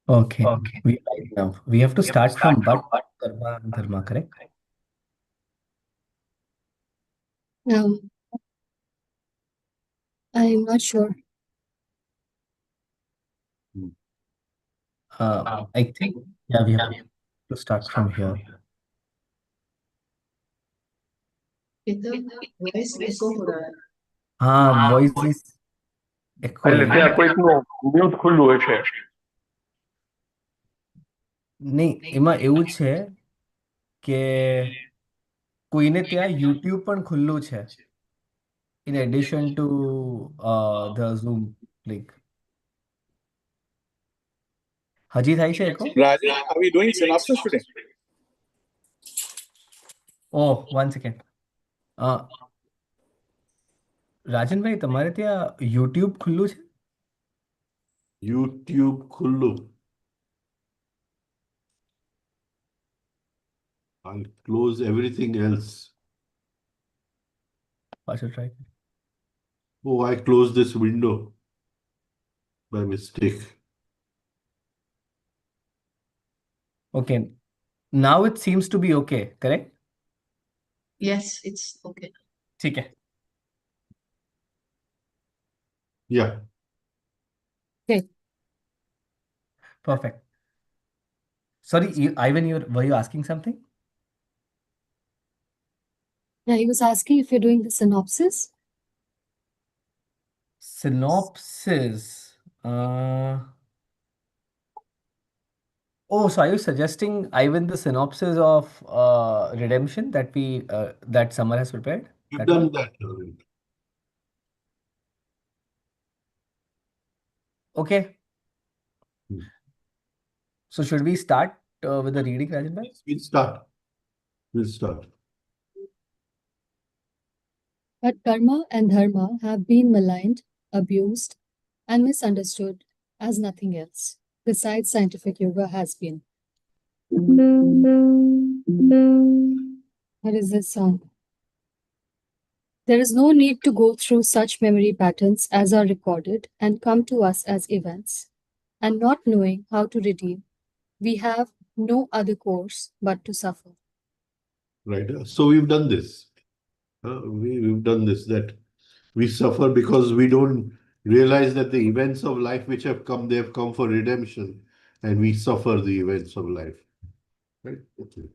Okay, Okay. we are right now. We have to We have to start start from from but, but. karma, and dharma, correct? Um, I'm not sure. I think, Think, yeah, we have yeah, we have to to start from start from here. here. Peter, voice echo हो रहा है. Voice is એટલે echoing. ત્યાં કોઈકનું mute ખુલ્લું હોય છે. નહીં, એમાં એવું છે કે કોઈને ત્યાં YouTube પણ ખુલ્લું છે. In addition to the Zoom link. હજી થાય છે echo? Rajen, are we doing synopsis today? Oh, 1 second. રાજનભાઈ તમારે ત્યાં YouTube ખુલ્લું છે? YouTube ખુલ્લું. I'll close everything else. પાછું try. Oh, I closed this window by mistake. Okay. Now it seems to be okay, correct? Yes, it's okay. ठीक है. Yeah. Okay. Perfect. Sorry, Ivan, were you asking something? Yeah, he was asking if you're doing the synopsis. Synopsis. Oh, so are you suggesting, Ivan, the synopsis of Redemption that Summer has prepared? We've That done one? that already. Okay. Hmm. So should we start with the reading, Rajan bhai? Yes, we'll start. We'll start. But karma and dharma have been maligned, abused, and misunderstood as nothing else besides scientific yoga has been. What is this sound? There is no need to go through such memory patterns as are recorded and come to us as events. And not knowing how to redeem, we have no other course but to suffer. Right. So we've done this. We've done this, that we suffer because we don't realize that the events of life which have come, they have come for redemption, and we suffer the events of life. Right? Okay.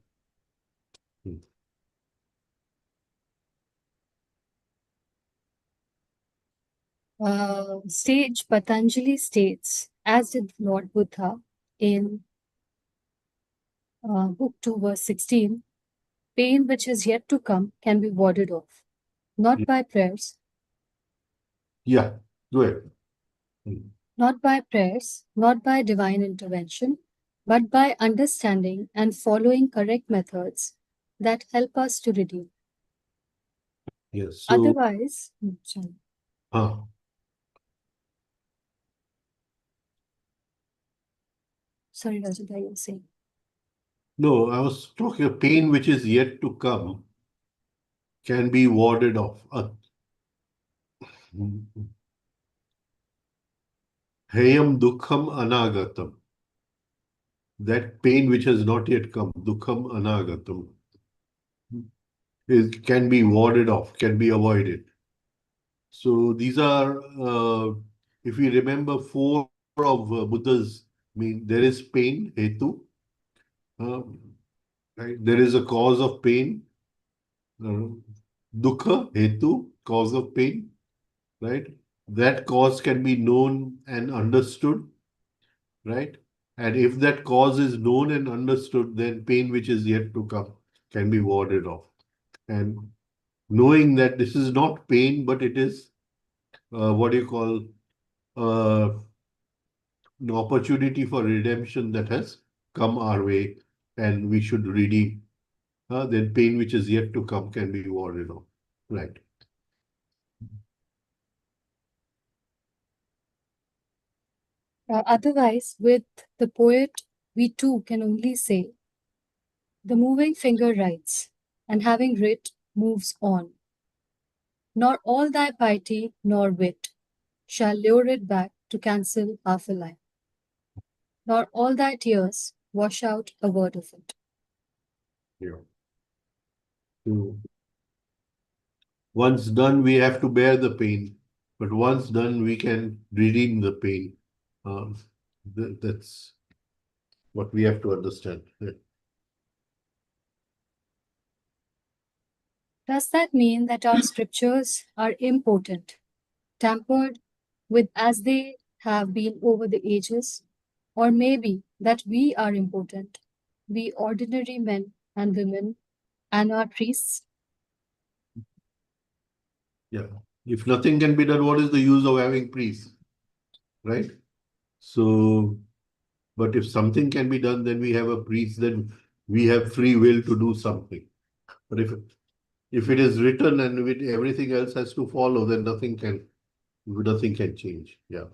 Sage Patanjali states, as did Lord Buddha in Book 2, verse 16, pain which is yet to come can be warded off, not by prayers, Yeah, go ahead. not by prayers, not by divine intervention, but by understanding and following correct methods that help us to redeem. Yes. So, Otherwise, sorry. Sorry, Rajita, you were saying. No, I was talking of pain which is yet to come can be warded off. Heyam dukham anagatam. That pain which has not yet come, dukham anagatam, can be warded off, can be avoided. So these are, if we remember, four of Buddha's, there is pain, hetu. Right? There is a cause of pain, dukkha, hetu, cause of pain, right? That cause can be known and understood, right? And if that cause is known and understood, then pain which is yet to come can be warded off. And knowing that this is not pain, but it is what you call an opportunity for redemption that has come our way, and we should redeem. Then pain which is yet to come can be warded off. Right. Otherwise, with the poet, we too can only say, the moving finger writes, and having writ, moves on. Nor all thy piety nor wit shall lure it back to cancel half a line. nor all thy tears wash out a word of it. Yeah. So once done, we have to bear the pain, but once done, we can redeem the pain. That's what we have to understand. Does that mean that our scriptures are impotent, tampered with as they have been over the ages? Or maybe that we are impotent, we ordinary men and women and our priests? Yeah. If nothing can be done, what is the use of having priests? Right? So, but if something can be done, then we have a priest, then we have free will to do something. But if it is written and everything else has to follow, then nothing can change. Yeah.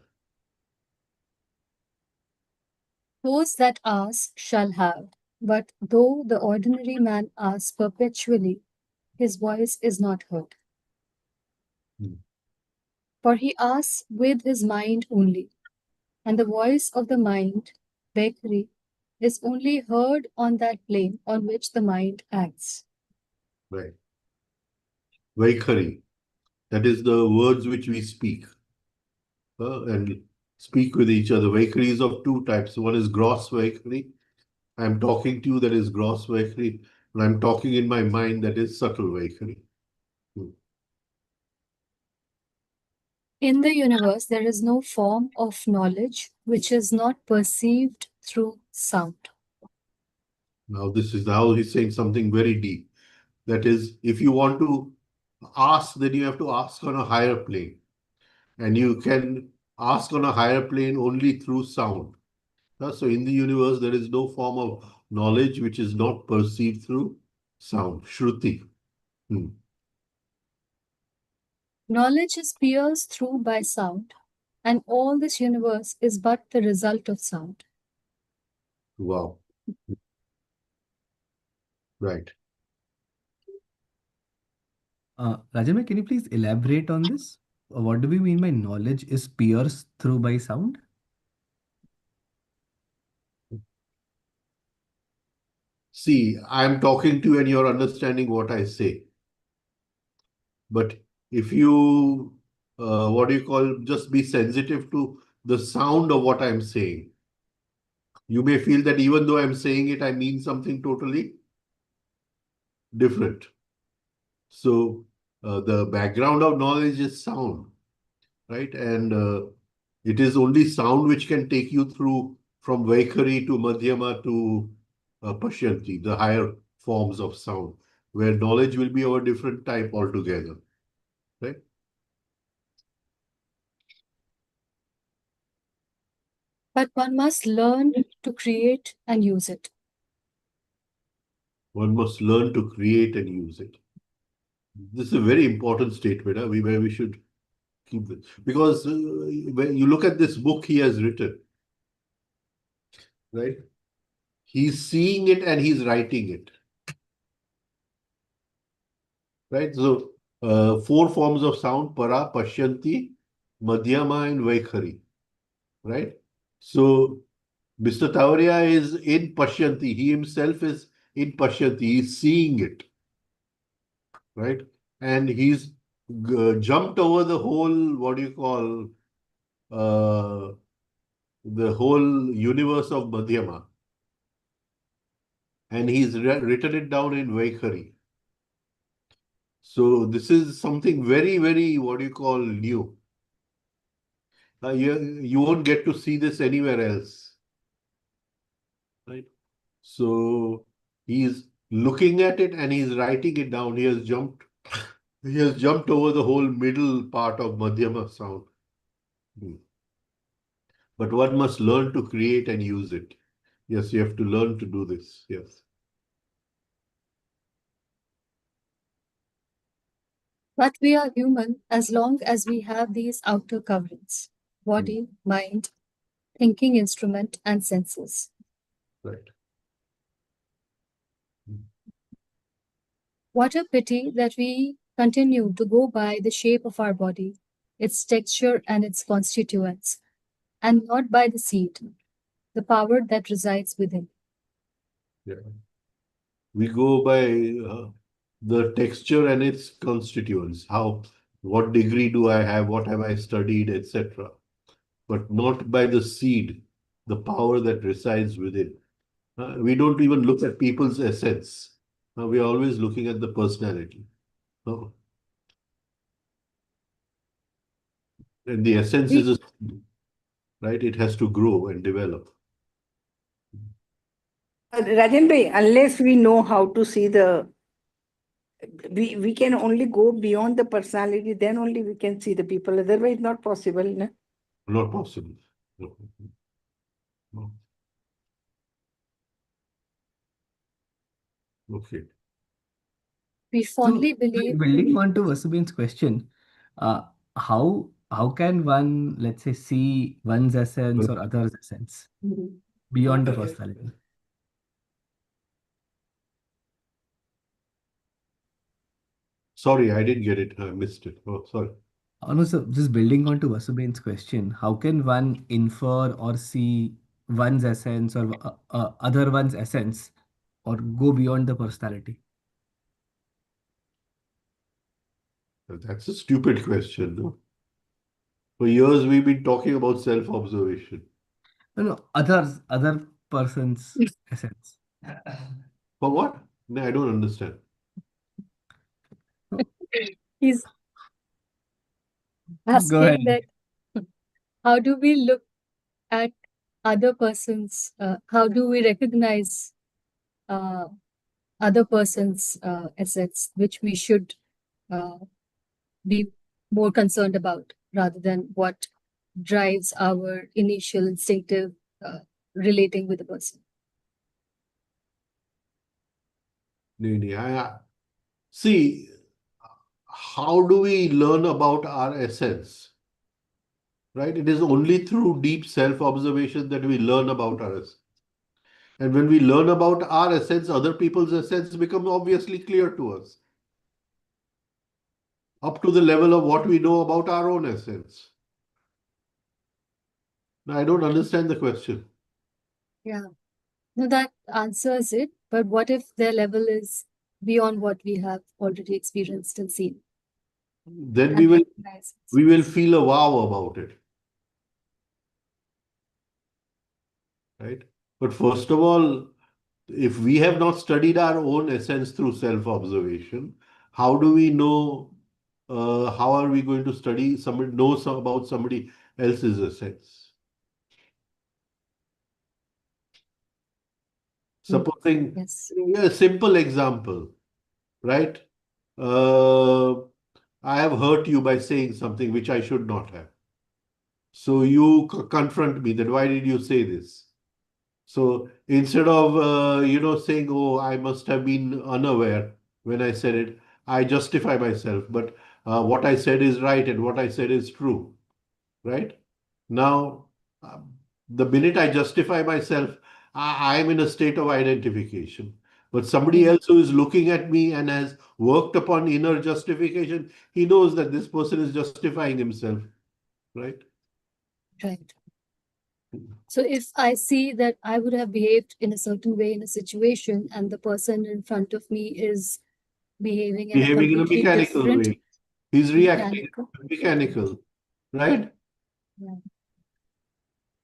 Those that ask shall have, but though the ordinary man asks perpetually, his voice is not heard. Hmm. For he asks with his mind only, and the voice of the mind, Vakil, is only heard on that plane on which the mind acts. Right. Vaikhari. That is the words which we speak and speak with each other. Vaikhari is of two types. One is gross Vaikhari. I'm talking to you, that is gross Vaikhari. And I'm talking in my mind, that is subtle Vaikhari. In the universe, there is no form of knowledge which is not perceived through sound. Now, this is how he's saying something very deep. That is, if you want to ask, then you have to ask on a higher plane. And you can ask on a higher plane only through sound. So in the universe, there is no form of knowledge which is not perceived through sound, Shruti. Knowledge is pierced through by sound, and all this universe is but the result of sound. Wow. Right. Rajan, can you please elaborate on this? What do we mean by knowledge is pierced through by sound? See, I'm talking to you and you're understanding what I say. But if you, just be sensitive to the sound of what I'm saying. You may feel that even though I'm saying it, I mean something totally different. So the background of knowledge is sound, right? And it is only sound which can take you through from Vaikhari to Madhyama to Pashyanti, the higher forms of sound, where knowledge will be of a different type altogether, right? But one must learn to create and use it. One must learn to create and use it. This is a very important statement, where we should keep this. Because when you look at this book he has written, right? He's seeing it and he's writing it. Right? So, four forms of sound: para, pashyanti, madhyama, and vaikhari. Right? So, Mr. Tavaria is in pashyanti. He himself is in pashyanti. He's seeing it. Right? And he's jumped over the whole, the whole universe of madhyama. And he's written it down in vaikhari. So, this is something very, very, new. You won't get to see this anywhere else, right? So he's looking at it and he's writing it down. He has jumped over the whole middle part of Madhyama sound. But one must learn to create and use it. Yes, you have to learn to do this. Yes. But we are human as long as we have these outer coverings: body, mind, thinking instrument, and senses. Right. What a pity that we continue to go by the shape of our body, its texture and its constituents, and not by the seed, the power that resides within. Yeah. We go by the texture and its constituents. What degree do I have? What have I studied, etc. But not by the seed, the power that resides within. We don't even look at people's essence. We are always looking at the personality. Uh, and the essence is a seed, right? It has to grow and develop. Rajen bhai, unless we know how to see we can only go beyond the personality, then only we can see the people. Otherwise, not possible. Na? Not possible. No. No. Okay. We So, fondly believe. building on to Vasubin's question, how can one, let's say, see one's essence or others' essence beyond the personality? Sorry, I didn't get it. I missed it. Oh, sorry. No, so just building on to Vasubin's question, how can one infer or see one's essence or other one's essence or go beyond the personality? That's a stupid question, no? For years, we've been talking about self-observation. No, other person's essence. For what? No, I don't understand. He's Go asking ahead. that how do we look at other persons? How do we recognize other person's assets, which we should be more concerned about rather than what drives our initial instinctive relating with the person? See, how do we learn about our essence? Right? It is only through deep self-observation that we learn about our essence. And when we learn about our essence, other people's essence becomes obviously clear to us. Up to the level of what we know about our own essence. Now, I don't understand the question. Yeah. No, that answers it. But what if their level is beyond what we have already experienced and seen? Then And we will recognize it? we will feel a wow about it. Right? But first of all, if we have not studied our own essence through self-observation, how do we know, how are we going to study somebody, about somebody else's essence? Supposing, Yes. a simple example, right? I have hurt you by saying something which I should not have. So you confront me that why did you say this? So instead of saying, "Oh, I must have been unaware when I said it," I justify myself. But what I said is right, and what I said is true, right? Now, the minute I justify myself, I am in a state of identification. But somebody else who is looking at me and has worked upon inner justification, he knows that this person is justifying himself, right? Right. So if I see that I would have behaved in a certain way in a situation and the person in front of me is behaving in a Behaving in a completely mechanical different way. He's reacting mechanical. mechanical, right? Yeah.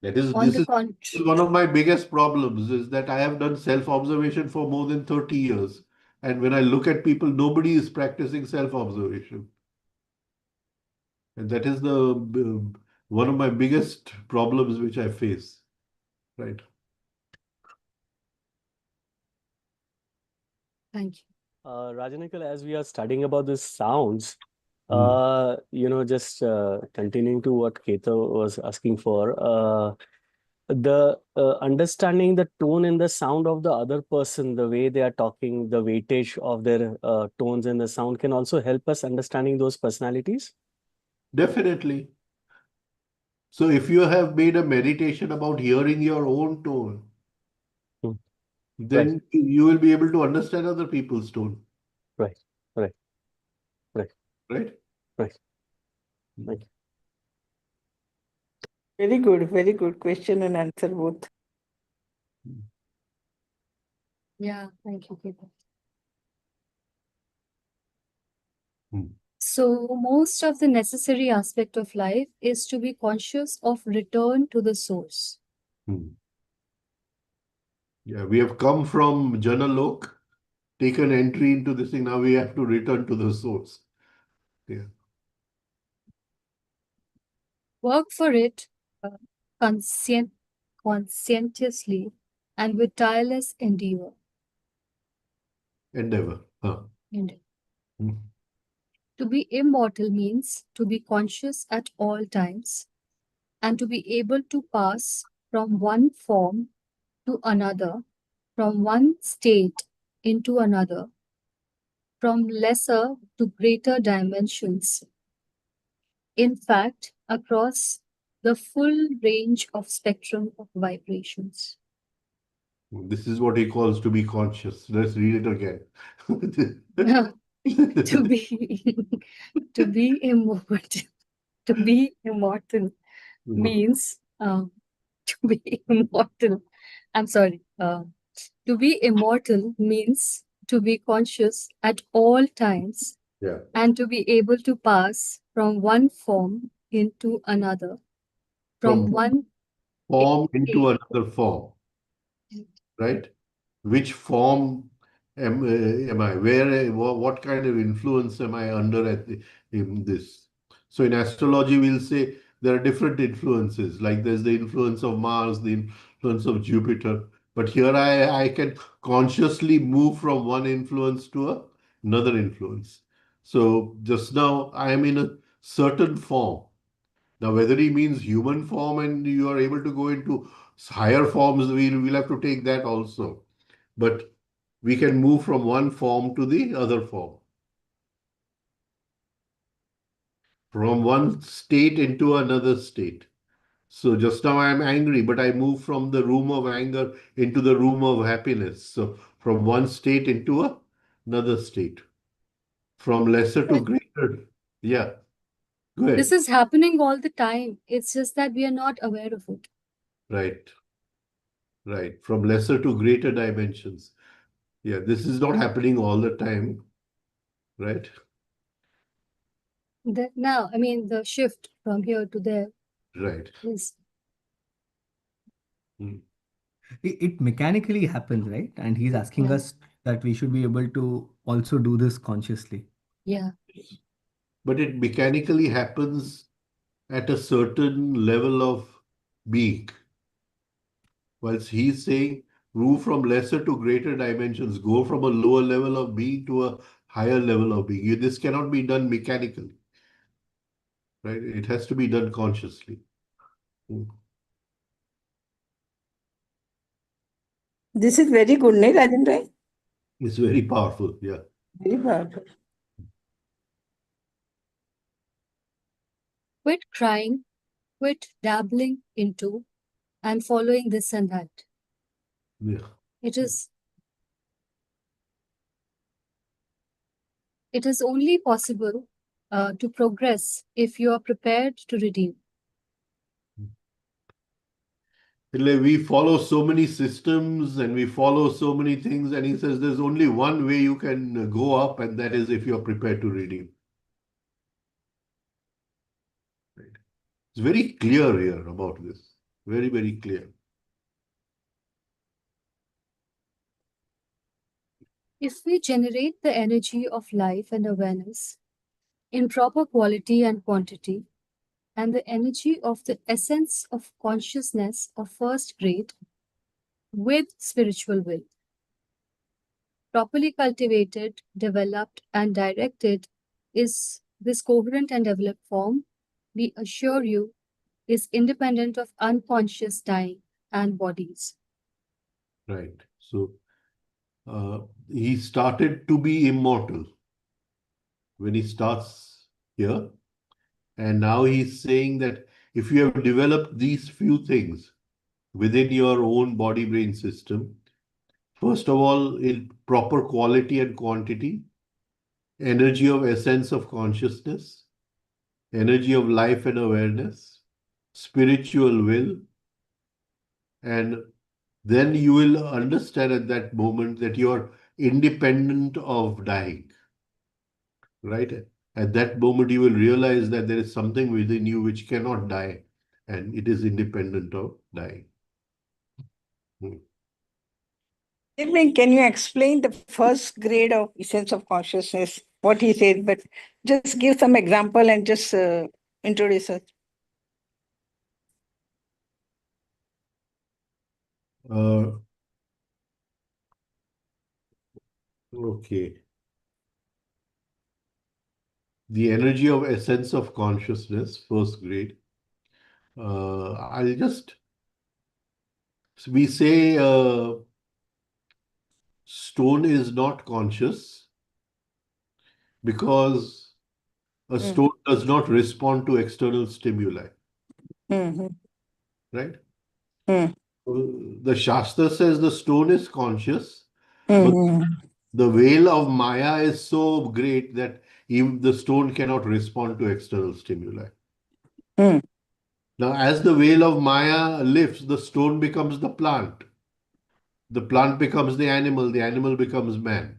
This the is contrary. one of my biggest problems is that I have done self-observation for more than 30 years. And when I look at people, nobody is practicing self-observation. And that is one of my biggest problems which I face. Right. Thank you. Rajanikal, as we are studying about these sounds, Mm. just continuing to what Keto was asking for, the understanding the tone and the sound of the other person, the way they are talking, the weightage of their tones and the sound can also help us understanding those personalities. Definitely. So if you have made a meditation about hearing your own tone, Hmm. then you will be able to understand other people's tone. Right. Right? Right. Thank you. Very good question and answer both. Yeah, thank you, Ketan. Hmm. So most of the necessary aspect of life is to be conscious of return to the source. Hmm. Yeah, we have come from Janalok, taken entry into this thing. Now we have to return to the source. Yeah. Work for it uh, conscientiously and with tireless endeavor. Endeavor. Huh. And Hmm. to be immortal means to be conscious at all times and to be able to pass from one form to another, from one state into another, from lesser to greater dimensions. In fact, across the full range of spectrum of vibrations. This is what he calls to be conscious. Let's read it again. to be to be immortal to be immortal means to be immortal. I'm sorry. To be immortal means to be conscious at all times Yeah. and to be able to pass from one form into another, From from one form into state. another form, right? Which form am I? Where, what kind of influence am I under in this? So in astrology, we'll say there are different influences, like there's the influence of Mars, the influence of Jupiter. But here I can consciously move from one influence to another influence. So just now I am in a certain form. Now, whether he means human form and you are able to go into higher forms, we'll have to take that also. But we can move from one form to the other form, from one state into another state. So just now I am angry, but I move from the room of anger into the room of happiness. So from one state into another state, from lesser to greater. Yeah, go This ahead. is happening all the time. It's just that we are not aware of it. Right, right. From lesser to greater dimensions. Yeah, this is not happening all the time, right? Now, I mean, the shift from here to there Right. is Hmm. It mechanically happens, right? And he's asking yeah, us that we should be able to also do this consciously. yeah. But it mechanically happens at a certain level of being. Whilst he's saying move from lesser to greater dimensions, go from a lower level of being to a higher level of being. This cannot be done mechanically, right? It has to be done consciously. Hmm. This is very good, no, Rajen Bhai? It's very powerful. Yeah. Very powerful. Quit crying, quit dabbling into and following this and that. Yeah. It is only possible to progress if you are prepared to redeem. Like we follow so many systems and we follow so many things, and he says there's only one way you can go up, and that is if you're prepared to redeem. Right? It's very clear here about this. Very, very clear. If we generate the energy of life and awareness in proper quality and quantity, and the energy of the essence of consciousness of first grade with spiritual will, properly cultivated, developed, and directed, is this coherent and developed form, we assure you, is independent of unconscious time and bodies. Right. So he started to be immortal when he starts here. And now he's saying that if you have developed these few things within your own body brain system, first of all, in proper quality and quantity, energy of essence of consciousness, energy of life and awareness, spiritual will, and then you will understand at that moment that you're independent of dying, right? At that moment, you will realize that there is something within you which cannot die, and it is independent of dying. Can you explain the first grade of essence of consciousness, what he said, but just give some example and just introduce us. Okay. The energy of essence of consciousness, first grade. We say stone is not conscious because a stone does not respond to external stimuli, right? The Shastra says the stone is conscious, but the veil of Maya is so great that even the stone cannot respond to external stimuli. Now, as the veil of Maya lifts, the stone becomes the plant. The plant becomes the animal becomes man.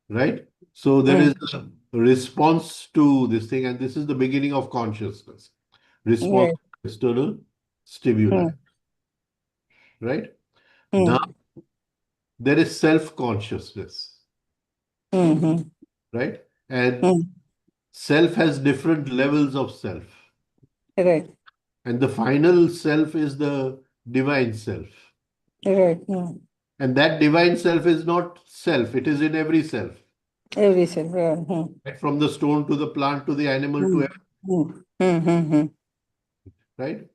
Right? So there is a response to this thing, and this is the beginning of consciousness. Response to external stimuli. Right? Now there is self-consciousness. Right? And self has different levels of self. Right. And the final self is the divine self. Right. And that divine self is not self, it is in every self. Every self. Right? From the stone to the plant to the animal to everything. Right?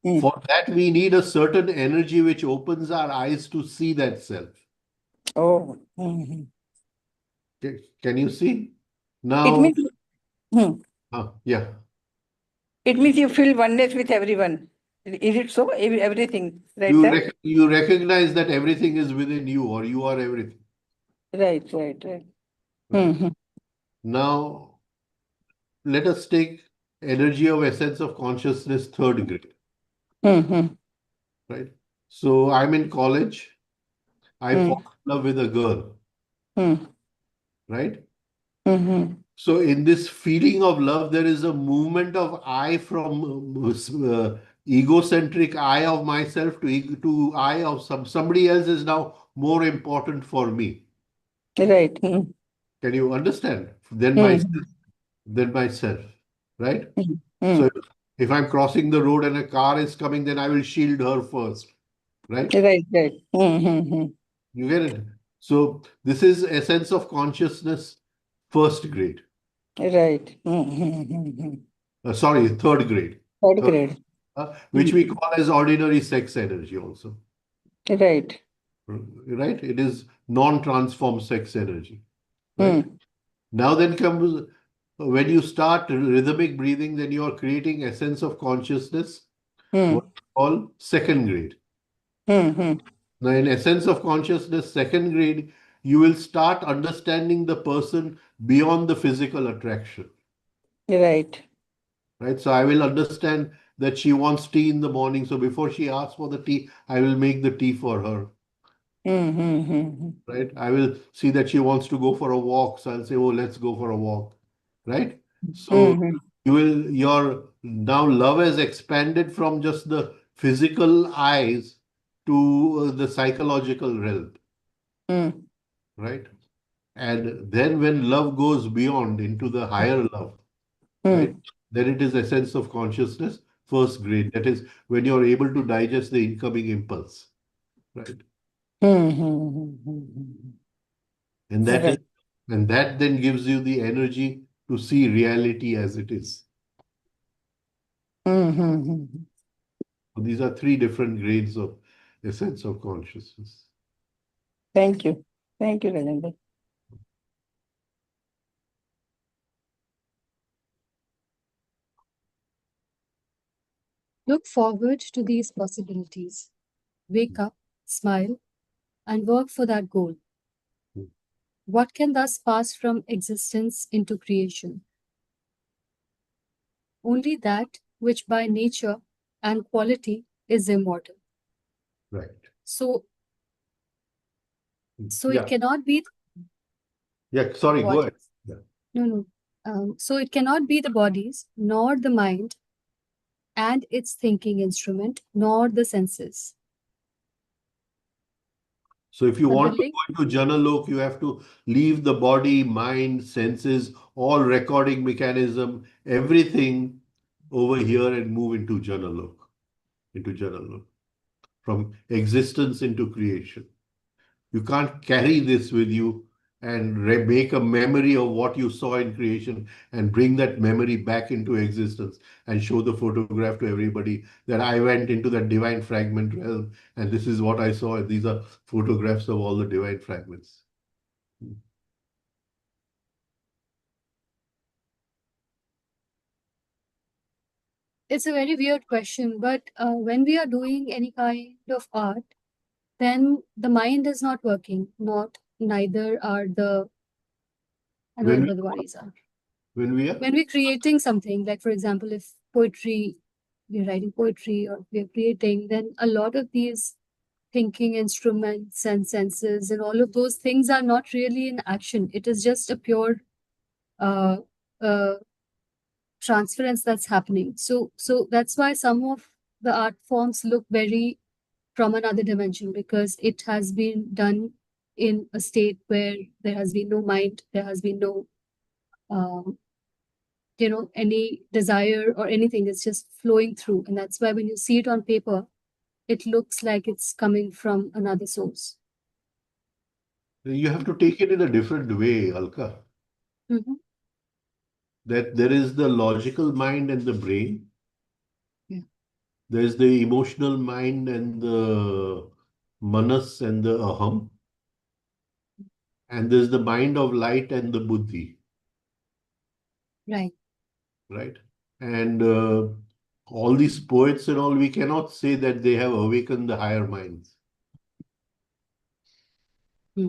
For that, we need a certain energy which opens our eyes to see that self. Oh. Can you see? It Now, means, yeah. it means you feel oneness with everyone. Is it so? Everything, right there? You recognize that everything is within you, or you are everything. Right. Right? Now, let us take energy of essence of consciousness, third grade. Right? So I'm in college. I fall in love with a girl. Right? So in this feeling of love, there is a movement of I from egocentric I of myself to I of somebody else is now more important for me. Right. Can you understand? Than myself, right? So if I'm crossing the road and a car is coming, then I will shield her first, right? Right. You get it? So this is essence of consciousness, first grade. Right. Sorry, third grade. Third grade. Which we call as ordinary sex energy also. Right. Right? It is non-transformed sex energy. Right? Now then comes when you start rhythmic breathing, then you are creating a sense of consciousness, what we call second grade. Now, in essence of consciousness, second grade, you will start understanding the person beyond the physical attraction. Right. Right? So I will understand that she wants tea in the morning. So before she asks for the tea, I will make the tea for her. Right? I will see that she wants to go for a walk. So I'll say, oh, let's go for a walk. Right? So your now love has expanded from just the physical eyes to the psychological realm. Right? And then when love goes beyond into the higher love, right? Then it is a sense of consciousness, first grade. That is when you're able to digest the incoming impulse. Right? And that is, and that then gives you the energy to see reality as it is. So these are three different grades of a sense of consciousness. Thank you. Thank you, Rajen. Look forward to these possibilities. Wake up, smile, and work for that goal. What can thus pass from existence into creation? Only that which by nature and quality is immortal. Right. So it Yeah. cannot be Yeah. Sorry, go ahead. bodies. Yeah. No. So it cannot be the bodies, nor the mind and its thinking instrument, nor the senses. So if you But the want to link, go into Janalok, you have to leave the body, mind, senses, all recording mechanism, everything over here and move into Janalok, from existence into creation. You can't carry this with you and make a memory of what you saw in creation and bring that memory back into existence and show the photograph to everybody that I went into that divine fragment realm and this is what I saw. And these are photographs of all the divine fragments. it's a very weird question, but when we are doing any kind of art, then the mind is not working, neither are the When we, neither the bodies are. when we are When we're creating something, like for example, if poetry, we're writing poetry or we're creating, then a lot of these thinking instruments and senses and all of those things are not really in action. It is just a pure uh, uh, transference that's happening. So that's why some of the art forms look very from another dimension, because it has been done in a state where there has been no mind, there has been no um, any desire or anything. It's just flowing through, and that's why when you see it on paper, it looks like it's coming from another source. you have to take it in a different way, Alka. Mhm. That there is the logical mind and the brain. Yeah. There's the emotional mind and the manas and the aham. And there's the mind of light and the buddhi, Right. right? And all these poets and all, we cannot say that they have awakened the higher minds, Hmm.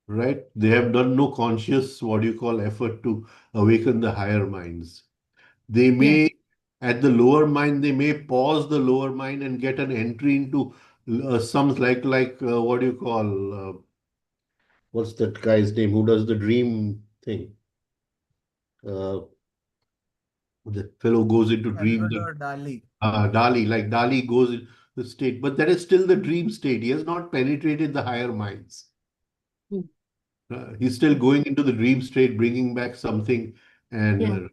right? They have done no conscious, what do you call, effort to awaken the higher minds. They may, at the lower mind, they may pause the lower mind and get an entry into some what do you call, what's that guy's name who does the dream thing? Uh, the fellow goes into dreams. Salvador Dali. Dali, like Dali goes in the state, but that is still the dream state. He has not penetrated the higher minds. Hmm. He's still going into the dream state, bringing back something. And Yeah.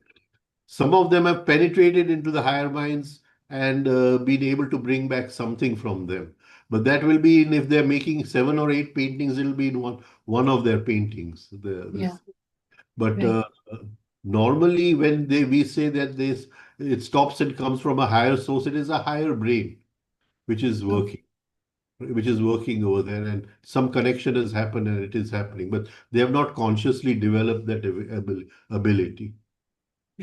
some of them have penetrated into the higher minds and been able to bring back something from them. But that will be in, if they're making 7 or 8 paintings, it'll be in one of their paintings. Yeah. But Right. normally, when we say that it stops and comes from a higher source, it is a higher brain which is Oh, working over there, and some connection has happened and it is happening, but they have not consciously developed that ability.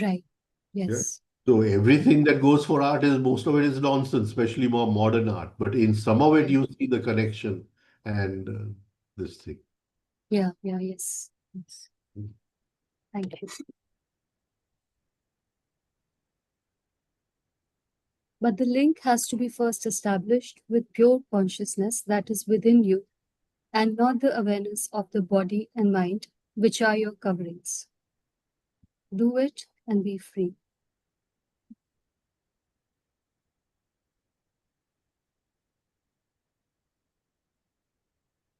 right. Yeah. Yes. So everything that goes for art is most of it is nonsense, especially more modern art. But in some of it, Right. you see the connection and this thing. Yeah. Yes. Thank you. But the link has to be first established with pure consciousness that is within you, and not the awareness of the body and mind, which are your coverings. Do it and be free.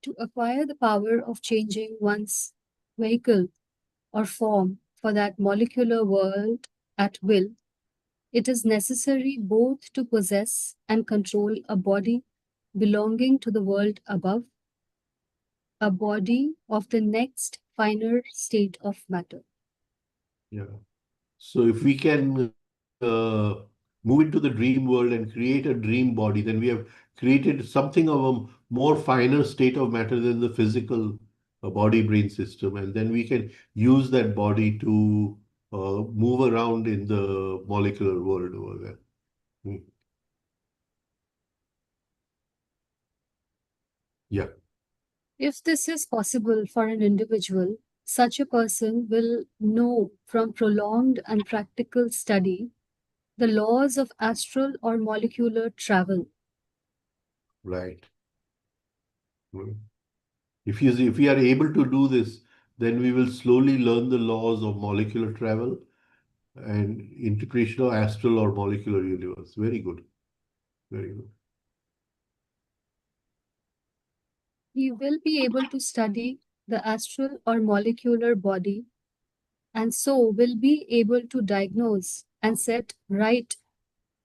To acquire the power of changing one's vehicle or form for that molecular world at will, it is necessary both to possess and control a body belonging to the world above, a body of the next finer state of matter. Yeah. So if we can move into the dream world and create a dream body, then we have created something of a more finer state of matter than the physical body brain system. And then we can use that body to move around in the molecular world over there. Hmm. Yeah. If this is possible for an individual, such a person will know from prolonged and practical study the laws of astral or molecular travel, Right. Mm. If we are able to do this, then we will slowly learn the laws of molecular travel and integration of astral or molecular universe. Very good. Very good. He will be able to study the astral or molecular body and so will be able to diagnose and set right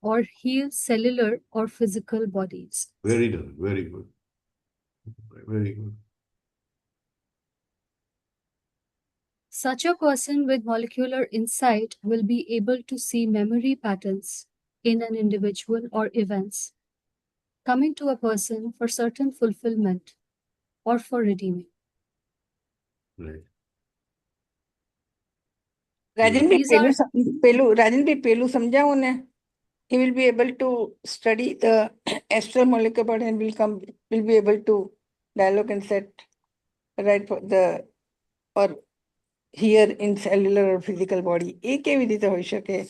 or heal cellular or physical bodies. Very done. Very good. Very good. Such a person with molecular insight will be able to see memory patterns in an individual or events coming to a person for certain fulfillment or for redeeming. Right. Rajan bhi These are Rajan bhi Pelu समझा उन्हें. He will be able to study the astral molecular body and will be able to dialogue and set right for the or hear in cellular or physical body. एक केवी રીતે હોઈ શકે?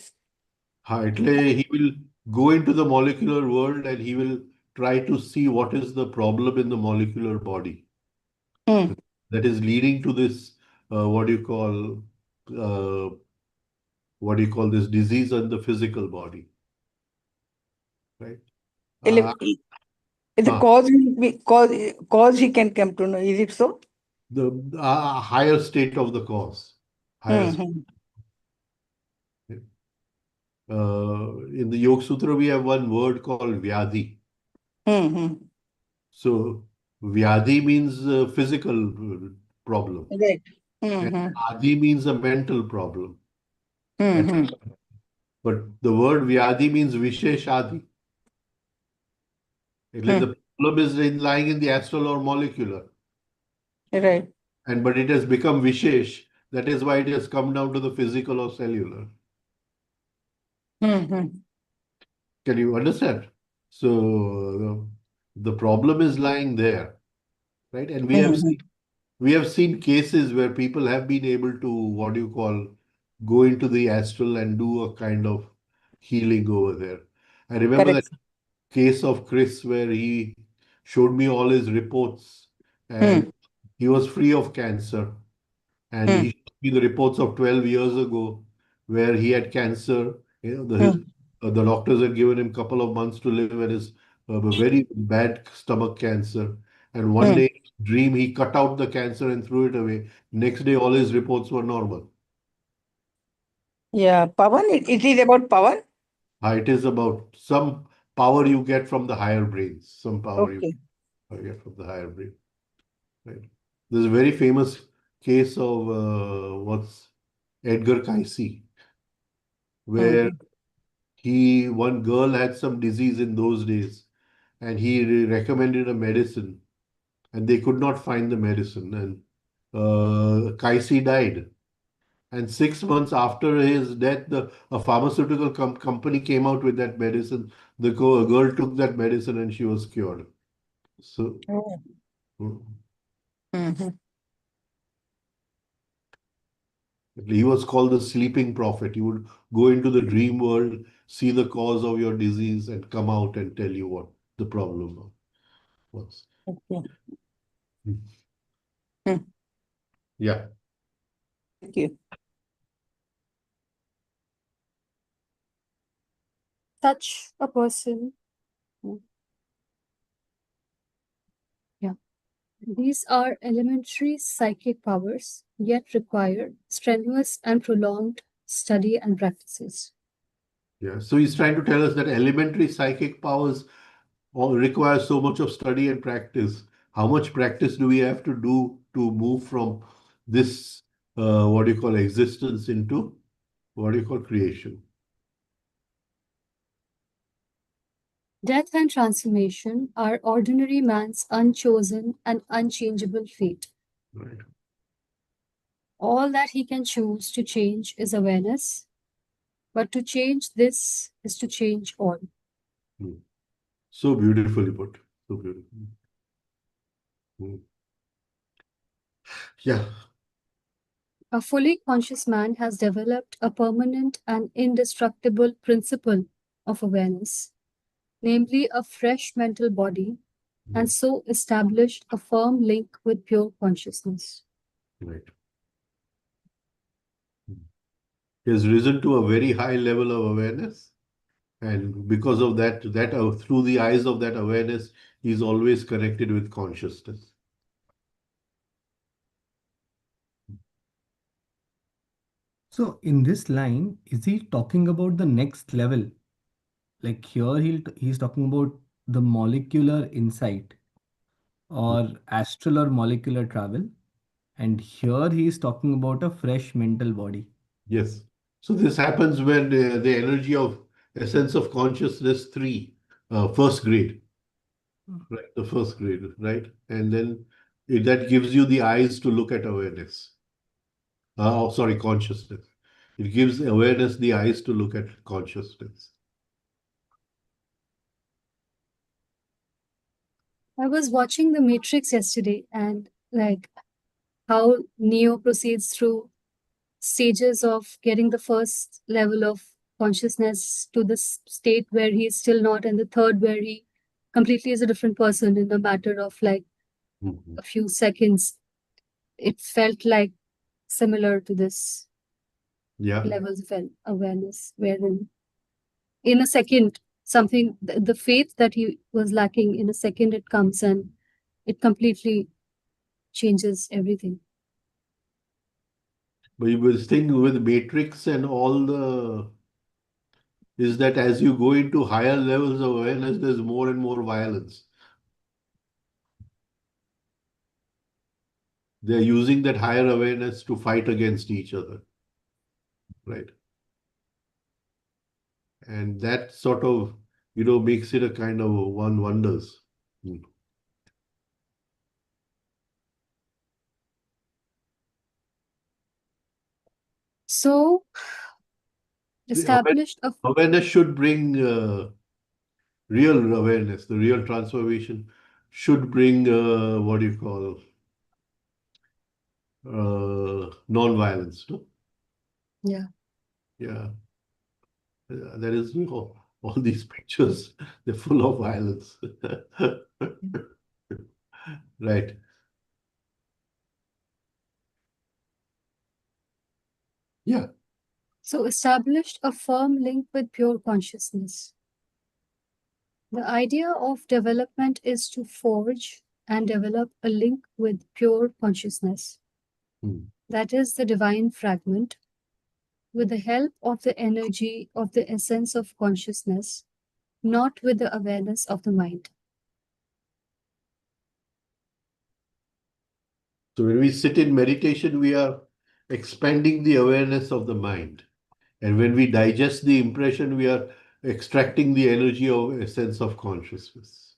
He will go into the molecular world and he will try to see what is the problem in the molecular body that is leading to this, what do you call this disease in the physical body, right? The cause will be cause he can come to know. Is it so? The higher state of the cause. Higher in the Yoga Sutra, we have one word called Vyadhi. So Vyadhi means physical problem. Right. And Adi means a mental problem. But the word Vyadhi means Vishesh Adi. The problem is lying in the astral or molecular. Right. But it has become Vishesh. That is why it has come down to the physical or cellular. Can you understand? So the problem is lying there, right? And we have seen cases where people have been able to go into the astral and do a kind of healing over there. I remember that case of Chris where he showed me all his reports and he was free of cancer. And he showed me the reports of 12 years ago where he had cancer. The doctors had given him a couple of months to live and his very bad stomach cancer. And one day, dream, he cut out the cancer and threw it away. Next day, all his reports were normal. Yeah, Pawan, it is about power. It is about some power you get from the higher brains. Some power you get from the higher brain. Right. There's a very famous case of Edgar Cayce, where one girl had some disease in those days, and he recommended a medicine, and they could not find the medicine, and Cayce died. And 6 months after his death, a pharmaceutical company came out with that medicine. The girl took that medicine and she was cured. So, he was called the sleeping prophet. He would go into the dream world, see the cause of your disease, and come out and tell you what the problem was. Yeah. Thank you. Such a person. Yeah. These are elementary psychic powers, yet require strenuous and prolonged study and practices. Yeah. So he's trying to tell us that elementary psychic powers require so much of study and practice. How much practice do we have to do to move from this, existence into creation? Death and transformation are ordinary man's unchosen and unchangeable fate. Right. All that he can choose to change is awareness, but to change this is to change all. So beautifully put. So beautiful. Yeah. A fully conscious man has developed a permanent and indestructible principle of awareness, namely a fresh mental body and so established a firm link with pure consciousness. Right. He has risen to a very high level of awareness. And because of that, through the eyes of that awareness, he is always connected with consciousness. So in this line, is he talking about the next level? Like here, he's talking about the molecular insight or astral or molecular travel. And here he is talking about a fresh mental body. Yes. So this happens when the energy of essence of consciousness 3, first grade, right? The first grade, right? And then that gives you the eyes to look at awareness. Sorry, consciousness. It gives awareness the eyes to look at consciousness. I was watching The Matrix yesterday, and like how Neo proceeds through stages of getting the first level of consciousness to the state where he is still not, and the third where he completely is a different person in a matter of like Mhm. a few seconds. It felt like similar to this Yeah. levels of awareness, wherein in a second, something, the faith that he was lacking, in a second it comes and it completely changes everything. But the thing with Matrix and all is that as you go into higher levels of awareness, there's more and more violence. They're using that higher awareness to fight against each other, right? And that sort of, makes it a kind of one wonders. Hmm. So, The established a awareness should bring real awareness. The real transformation should bring what do you call non-violence. No? yeah. Yeah, that is all these pictures. They're full of violence. Right. Yeah. So, established a firm link with pure consciousness. The idea of development is to forge and develop a link with pure consciousness. Hmm. That is the divine fragment, with the help of the energy of the essence of consciousness, not with the awareness of the mind. So when we sit in meditation, we are expanding the awareness of the mind. And when we digest the impression, we are extracting the energy of a sense of consciousness.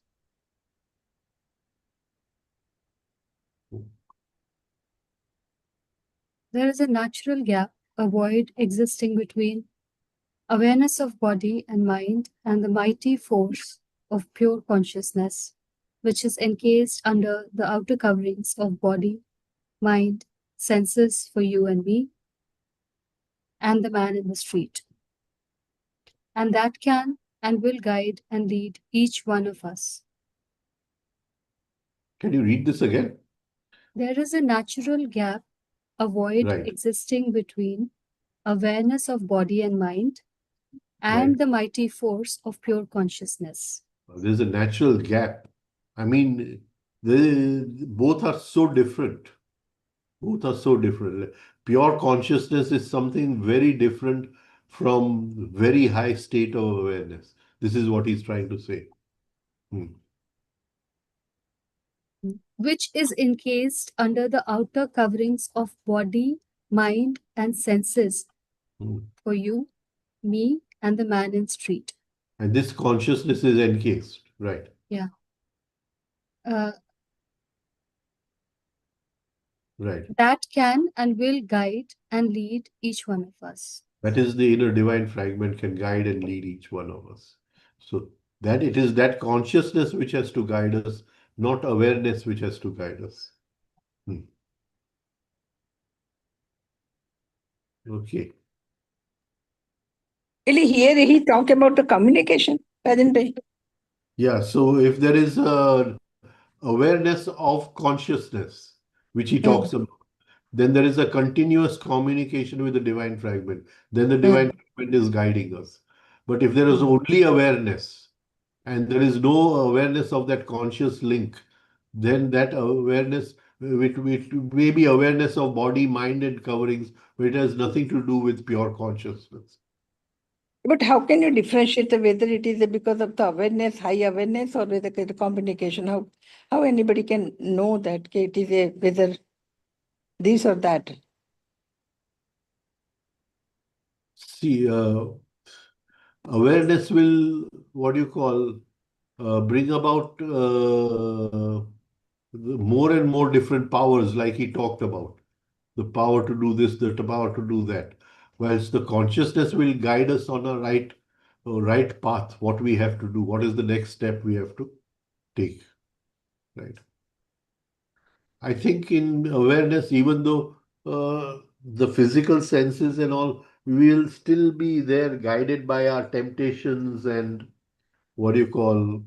There is a natural gap, a void existing between awareness of body and mind and the mighty force of pure consciousness, which is encased under the outer coverings of body, mind, senses for you and me, and the man in the street. And that can and will guide and lead each one of us. Can you read this again? There is a natural gap, a void Right. existing between awareness of body and mind and Right. the mighty force of pure consciousness. There's a natural gap. I mean, both are so different. Both are so different. Pure consciousness is something very different from very high state of awareness. This is what he's trying to say. Hmm. Which is encased under the outer coverings of body, mind, and senses Hmm. for you, me, and the man in street. And this consciousness is encased, right? Yeah. Uh, Right. that can and will guide and lead each one of us. That is the inner divine fragment can guide and lead each one of us. So that it is that consciousness which has to guide us, not awareness which has to guide us. Hmm. Okay. Really, here he talked about the communication, hasn't he? Yeah. So if there is a awareness of consciousness, which he Hmm. talks about. Then there is a continuous communication with the divine fragment. Then the Hmm. divine fragment is guiding us. But if there is only awareness and there is no awareness of that conscious link, then that awareness, which may be awareness of body, mind, and coverings, but it has nothing to do with pure consciousness. But how can you differentiate whether it is because of the awareness, high awareness, or whether the communication? How anybody can know that it is whether this or that? See, awareness will, what do you call, bring about more and more different powers, like he talked about. The power to do this, the power to do that. Whilst the consciousness will guide us on a right path, what we have to do, what is the next step we have to take, right? I think in awareness, even though the physical senses and all, we will still be there guided by our temptations and what do you call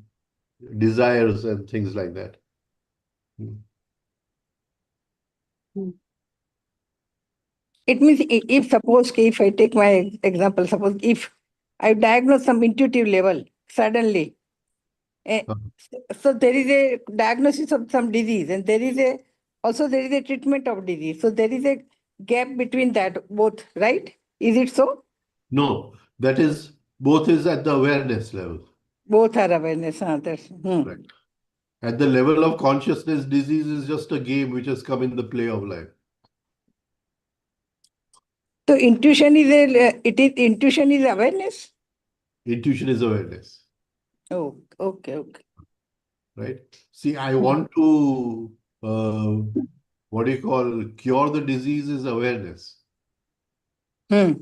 desires and things like that. Hmm. It means if suppose if I take my example, suppose if I diagnose some intuitive level suddenly, Uh, so there is a diagnosis of some disease, and there is a treatment of disease. So there is a gap between that both, right? Is it so? No, that is both is at the awareness level. Both are awareness. That's Right. At the level of consciousness, disease is just a game which has come in the play of life. So intuition is awareness. Intuition is awareness, Oh, okay. right? See, I want to, what do you call, cure the disease is awareness. Hmm.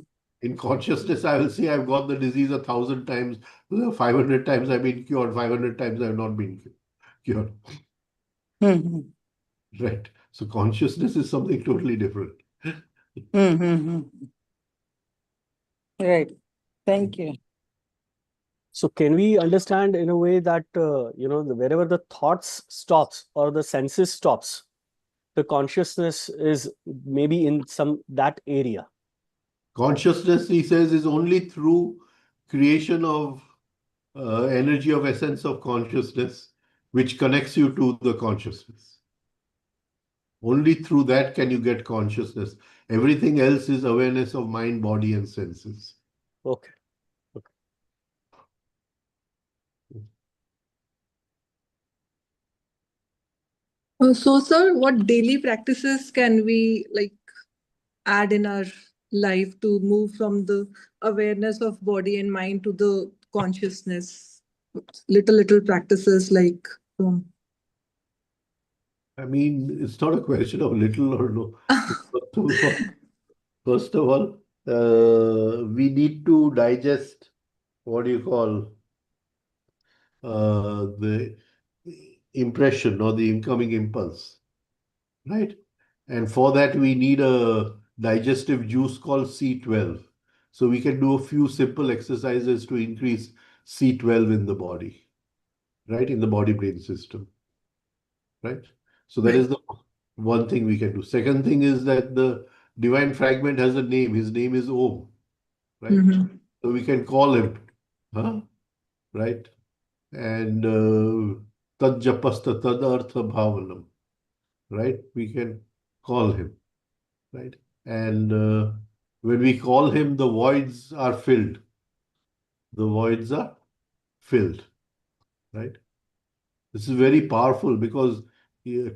In consciousness, I will say I've got the disease 1,000 times, 500 times I've been cured, 500 times I've not been cured, Hmm. right? So consciousness is something totally different. Hmm. Right. Thank you. So can we understand in a way that wherever the thoughts stops or the senses stops, the consciousness is maybe in that area? Consciousness, he says, is only through creation of energy of essence of consciousness, which connects you to the consciousness. Only through that can you get consciousness. Everything else is awareness of mind, body, and senses. Okay. So, sir, what daily practices can we add in our life to move from the awareness of body and mind to the consciousness? Little practices like I mean, it's not a question of little or no. First of all, we need to digest what do you call the impression or the incoming impulse, right? And for that, we need a digestive juice called C12. So we can do a few simple exercises to increase C12 in the body, right? In the body brain system, right? So that right. is the one thing we can do. Second thing is that the divine fragment has a name. His name is Om, right? Mhm. So we can call him, huh? Right? And tad japasta tad artha bhavanam, right? We can call him, right? And when we call him, the voids are filled. The voids are filled, right? This is very powerful because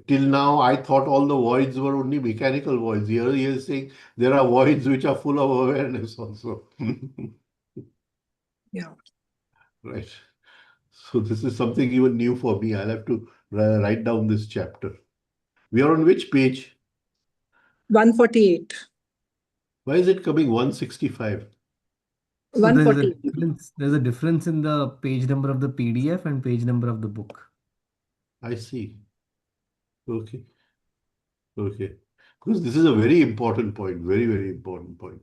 till now I thought all the voids were only mechanical voids. Here he is saying there are voids which are full of awareness also. Yeah. Right. So this is something even new for me. I'll have to write down this chapter. We are on which page? 148. Why is it coming 165? So there's a 148. difference. There's a difference in the page number of the PDF and page number of the book. I see. Okay. Okay. Because this is a very important point. Very, very important point.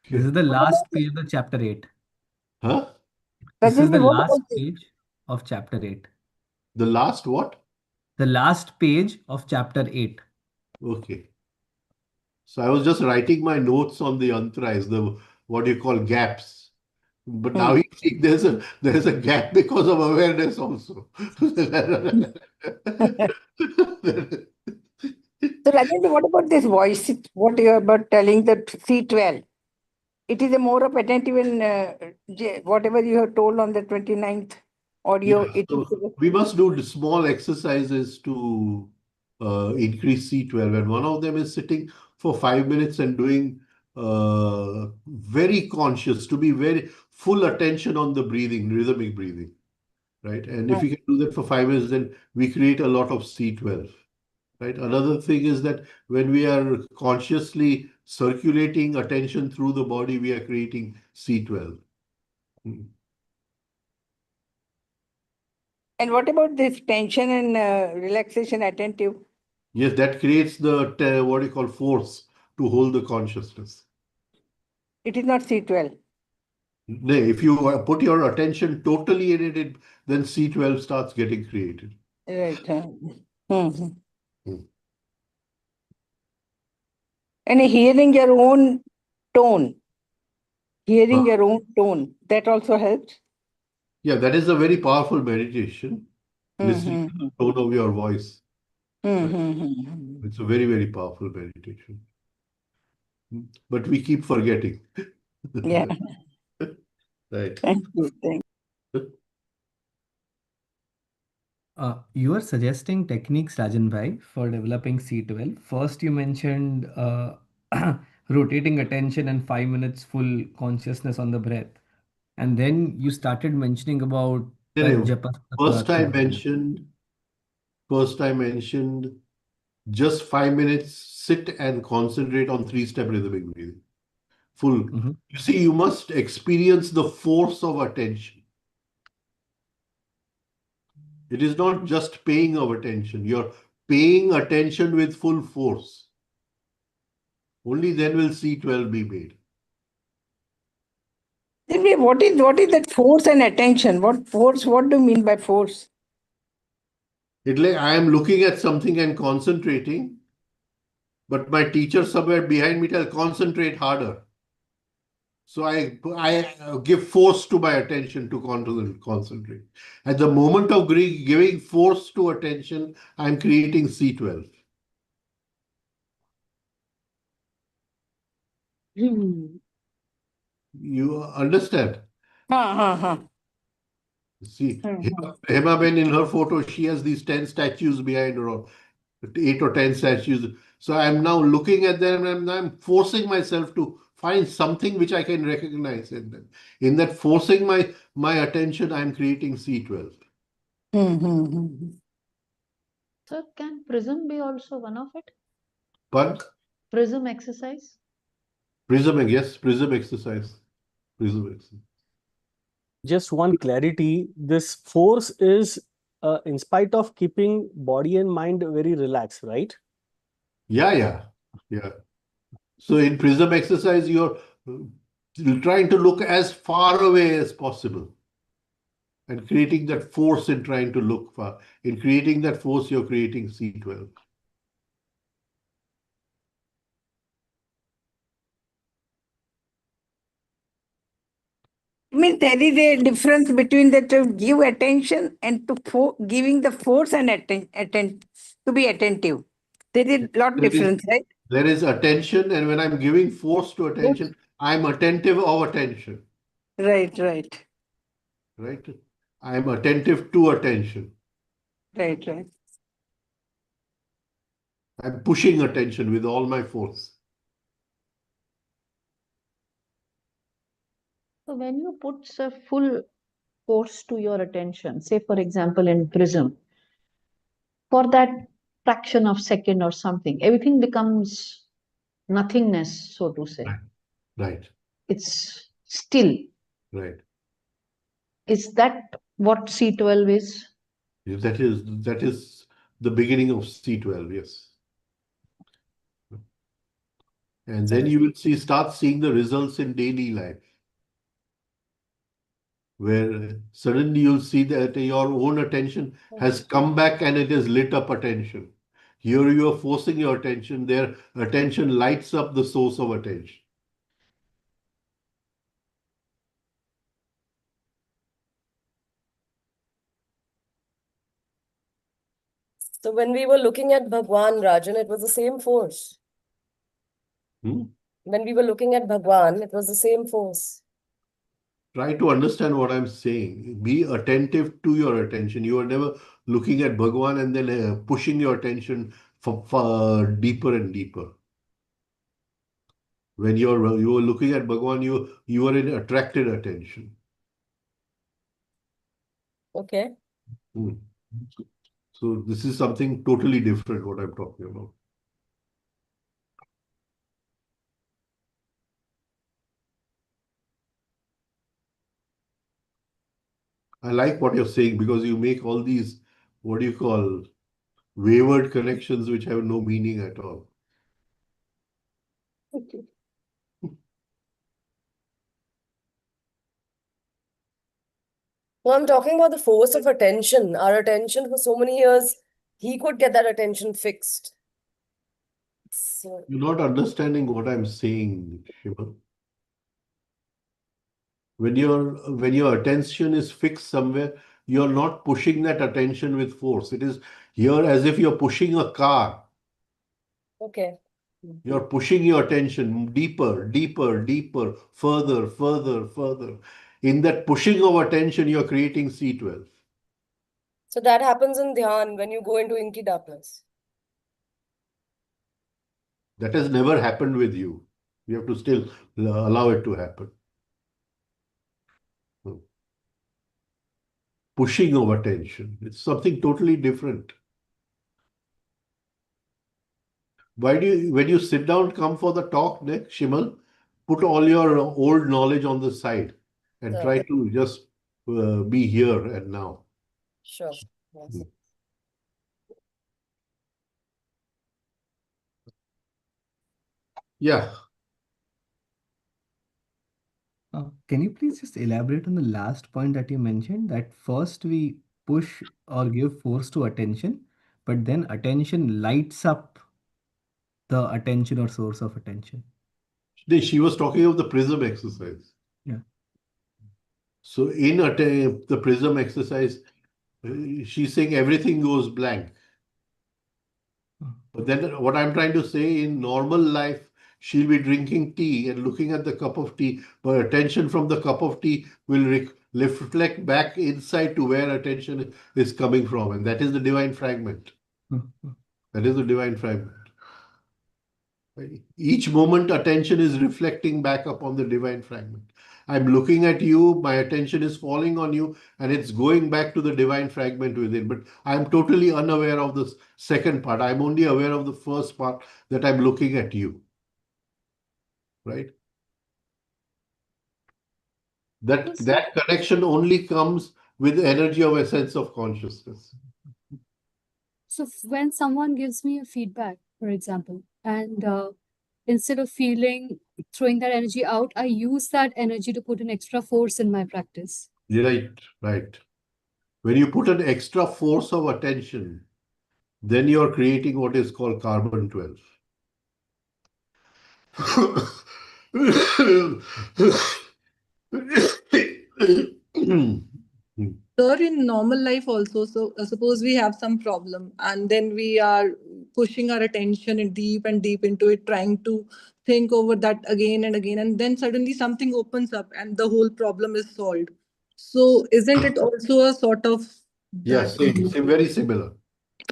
This Okay. is the last page of the chapter 8. Huh? This is Rajenji, the what last about this? page of chapter 8. The last what? The last page of chapter 8. Okay. So I was just writing my notes on the antras, the what you call gaps. But now you see there's a gap because of awareness also. So Rajesh, what about this voice? What you are about telling that C12? It is a more of attentive in whatever you have told on the 29th audio. Yeah, so Is we must do small exercises to increase C12, and one of them is sitting for 5 minutes and doing very conscious, to be very full attention on the breathing, rhythmic breathing, right? And if we can do that for 5 minutes, then we create a lot of C12, right? Another thing is that when we are consciously circulating attention through the body, we are creating C12. Hmm. And what about this tension and relaxation attentive? Yes, that creates the what you call force to hold the consciousness. It is not C12. If you put your attention totally in it, then C12 starts getting created. Right. Hmm. And hearing your own tone, your own tone, that also helps. Yeah, that is a very powerful meditation. Listening to the tone of your voice. It's a very, very powerful meditation. But we keep forgetting. Yeah. Right. Thank you. Thank You are suggesting techniques, Rajan Bhai, for developing C12. First, you mentioned rotating attention and 5 minutes full consciousness on the breath. And then you started mentioning about No, japa. First I mentioned, first I mentioned just 5 minutes sit and concentrate on three-step rhythmic breathing. Full. Mhm. You see, you must experience the force of attention. It is not just paying of attention. You're paying attention with full force. Only then will C12 be made. you. What is that force and attention? What force? What do you mean by force? It's like I am looking at something and concentrating, but my teacher somewhere behind me tells concentrate harder. So I give force to my attention to concentrate. At the moment of giving force to attention, I'm creating C12. You understand? See, Hema Ben in her photo, she has these 10 statues behind her, or 8 or 10 statues. So I'm now looking at them and I'm forcing myself to find something which I can recognize in them. In that forcing my attention, I'm creating C12. So can prism be also one of it? But Prism exercise? yes, prism exercise. Prism exercise. Just one clarity, this force is in spite of keeping body and mind very relaxed, right? Yeah. So in prism exercise, you're trying to look as far away as possible and creating that force in trying to look far. In creating that force, you're creating C12. I mean, there is a difference between the to give attention and to giving the force and to be attentive. There is a lot difference, right? There is attention, and when I'm giving force to attention, I'm attentive of attention. Right. Right? I'm attentive to attention. Right. I'm pushing attention with all my force. So when you put a full force to your attention, say for example in prism, for that fraction of second or something, everything becomes nothingness, so to say. Right. It's still. Right. Is that what C12 is? That is the beginning of C12, yes. And then you will start seeing the results in daily life. where suddenly you'll see that your own attention has come back and it has lit up attention. Here you are forcing your attention, their attention lights up the source of attention. So when we were looking at Bhagwan, Rajan, it was the same force. Hmm? When we were looking at Bhagwan, it was the same force. Try to understand what I'm saying. Be attentive to your attention. You are never looking at Bhagwan and then pushing your attention for deeper and deeper. When you are looking at Bhagwan, you are in attracted attention. Okay. Hmm. So this is something totally different what I'm talking about. I like what you're saying because you make all these, what do you call, wayward connections which have no meaning at all. Okay. No, I'm talking about the force of attention. Our attention for so many years, he could get that attention fixed. So, You're not understanding what I'm saying, Shiva. When your attention is fixed somewhere, you're not pushing that attention with force. It is here as if you're pushing a car. okay. You're pushing your attention deeper, deeper, deeper, further, further, further. In that pushing of attention, you're creating C12. So that happens in Dhyan when you go into inky darkness. That has never happened with you. You have to still allow it to happen. Pushing of attention. It's something totally different. Why do you, when you sit down, come for the talk next, Shimal, put all your old knowledge on the side and Yeah. try to just be here and now. Sure. Yes. Yeah. Can you please just elaborate on the last point that you mentioned, that first we push or give force to attention, but then attention lights up the attention or source of attention? She was talking of the prism exercise. Yeah. So in the prism exercise, she's saying everything goes blank. But then what I'm trying to say, in normal life, she'll be drinking tea and looking at the cup of tea, but attention from the cup of tea will reflect back inside to where attention is coming from. And that is the divine fragment. That is the divine fragment. Each moment, attention is reflecting back upon the divine fragment. I'm looking at you, my attention is falling on you, and it's going back to the divine fragment within. But I'm totally unaware of the second part. I'm only aware of the first part, that I'm looking at you. Right? That connection only comes with the energy of a sense of consciousness. So when someone gives me a feedback, for example, and instead of throwing that energy out, I use that energy to put an extra force in my practice. Right, right. When you put an extra force of attention, then you're creating what is called carbon 12. Sir, in normal life also, so suppose we have some problem and then we are pushing our attention in deep and deep into it, trying to think over that again and again, and then suddenly something opens up and the whole problem is solved. So isn't it also a sort of Yes, that? very similar.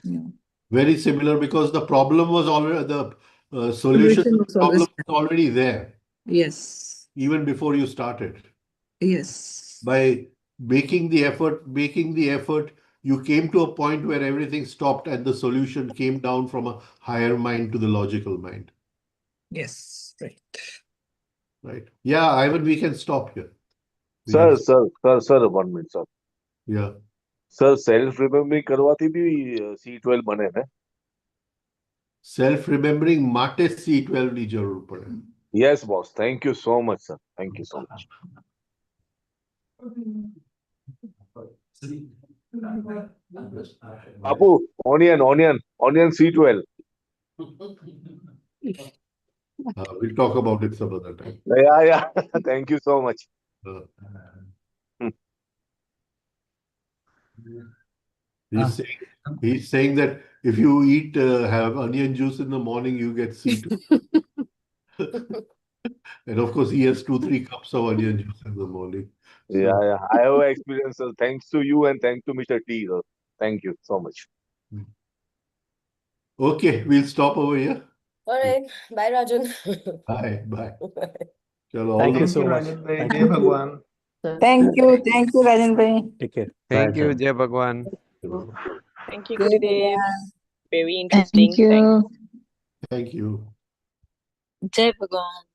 Yeah. Very similar, because the problem was already, the solution to Solution the was always problem was already there, yes. even before you started. Yes. By making the effort, you came to a point where everything stopped and the solution came down from a higher mind to the logical mind. Yes. Right. Right? Yeah, Ivan, we can stop here. Sir, 1 minute, sir. Yeah. Sir, self-remembering કરવાથી બી C12 બને ને? Self-remembering માટે C12 ની જરૂર પડે. Yes, boss. Thank you so much, sir. Thank you so much. Apu, onion C12. We'll talk about it some other time. Yeah. Thank you so much. Uh, Hmm. He's saying that if you have onion juice in the morning, you get C2. And of course, he has 2-3 cups of onion juice in the morning. So, Yeah. I have experience. Thanks to you and thanks to Mr. T. Thank you so much. okay, we'll stop over here. All right. Bye, Rajan. Bye. Chalo, all Thank the you best. so much. Rajan bhai. Thank Jai you. Bhagwan. Thank you, Rajan bhai. Take care. Thank Bye. you, Jai Bhagwan. Thank you, Jai Gurudev. Bhagwan. Very Thank interesting. Thank you. Thank you. Jai Bhagwan.